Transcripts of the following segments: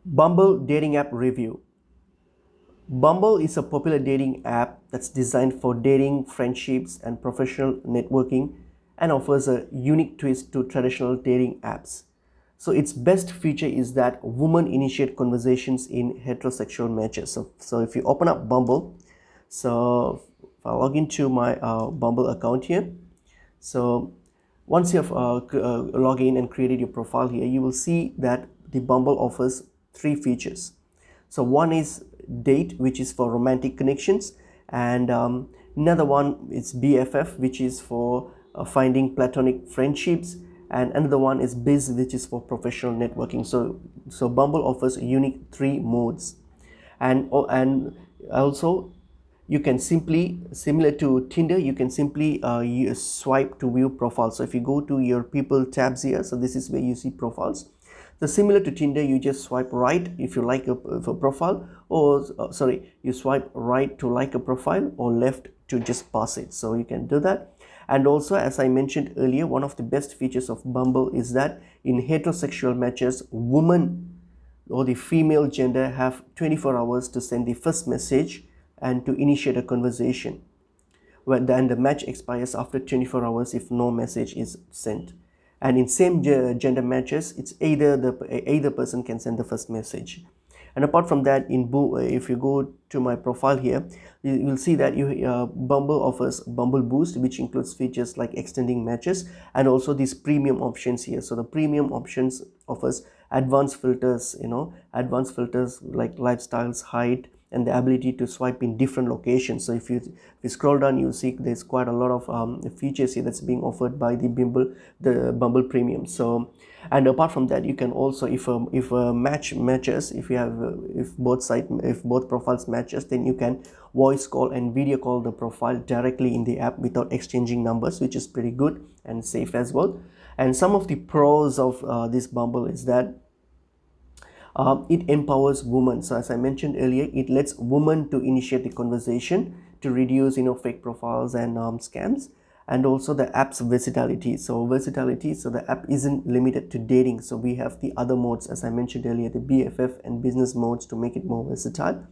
Bumble Dating App Review. Bumble is a popular dating app that's designed for dating, friendships, and professional networking and offers a unique twist to traditional dating apps. So its best feature is that women initiate conversations in heterosexual matches. So if you open up Bumble, so if I log into my Bumble account here, so once you have logged in and created your profile here, you will see that the Bumble offers three features. So one is date, which is for romantic connections, and another one is BFF, which is for finding platonic friendships, and another one is Biz, which is for professional networking. So Bumble offers a unique three modes, and also you can simply, similar to Tinder, you can simply swipe to view profiles. So if you go to your people tabs here, so this is where you see profiles. So similar to Tinder, you just swipe right if you like a profile, or sorry, you swipe right to like a profile, or left to just pass it. So you can do that. And also, as I mentioned earlier, one of the best features of Bumble is that in heterosexual matches, women or the female gender have 24 hours to send the first message and to initiate a conversation. Well, then the match expires after 24 hours if no message is sent. And in same gender matches, it's either person can send the first message. And apart from that, if you go to my profile here, you will see that Bumble offers Bumble Boost, which includes features like extending matches and also these premium options here. So the premium options offers advanced filters, advanced filters like lifestyles, height, and the ability to swipe in different locations. So if you scroll down, you see there's quite a lot of features here that's being offered by the Bumble Premium. So, and apart from that, you can also, if a match matches, if both profiles matches, then you can voice call and video call the profile directly in the app without exchanging numbers, which is pretty good and safe as well. And some of the pros of this Bumble is that it empowers women. So as I mentioned earlier, it lets women to initiate the conversation to reduce fake profiles and scams. And also the app's versatility. So the app isn't limited to dating. So we have the other modes, as I mentioned earlier, the BFF and business modes, to make it more versatile.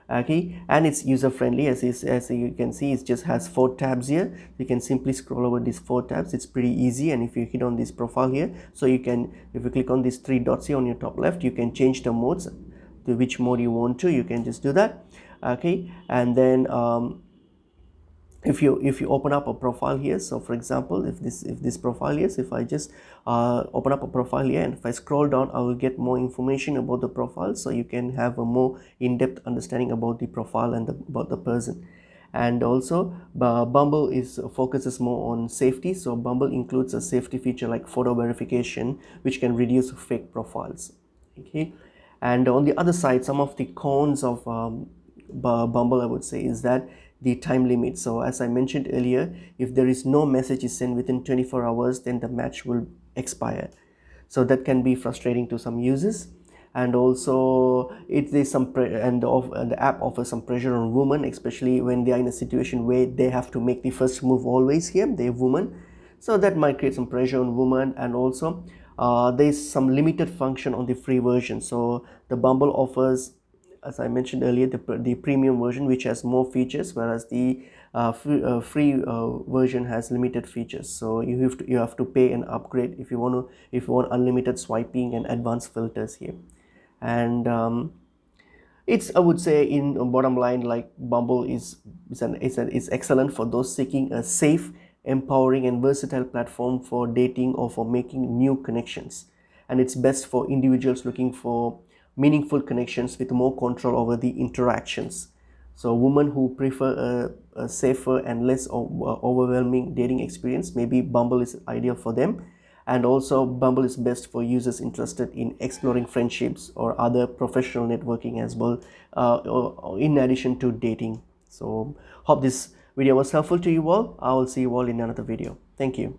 Okay, and it's user friendly. As you can see, it just has 4 tabs here. You can simply scroll over these 4 tabs. It's pretty easy. And if you hit on this profile here, so you can, if you click on these 3 dots here on your top left, you can change the modes to which mode you want to. You can just do that. Okay, and then if you open up a profile here, so for example, if this profile is, if I just open up a profile here, and if I scroll down, I will get more information about the profile, so you can have a more in-depth understanding about the profile and about the person. And also Bumble focuses more on safety. So Bumble includes a safety feature like photo verification, which can reduce fake profiles. Okay, and on the other side, some of the cons of Bumble, I would say, is that the time limit. So as I mentioned earlier, if there is no message sent within 24 hours, then the match will expire. So that can be frustrating to some users. And also the app offers some pressure on women, especially when they are in a situation where they have to make the first move always here, they're women. So that might create some pressure on women. And also there's some limited function on the free version. So the Bumble offers, as I mentioned earlier, the premium version, which has more features, whereas the free version has limited features. So you have to pay and upgrade if you want unlimited swiping and advanced filters here. And it's, I would say, in bottom line, like Bumble is excellent for those seeking a safe, empowering, and versatile platform for dating or for making new connections. And it's best for individuals looking for meaningful connections with more control over the interactions. So women who prefer a safer and less overwhelming dating experience, maybe Bumble is ideal for them. And also Bumble is best for users interested in exploring friendships or other professional networking as well, in addition to dating. So hope this video was helpful to you all. I will see you all in another video. Thank you.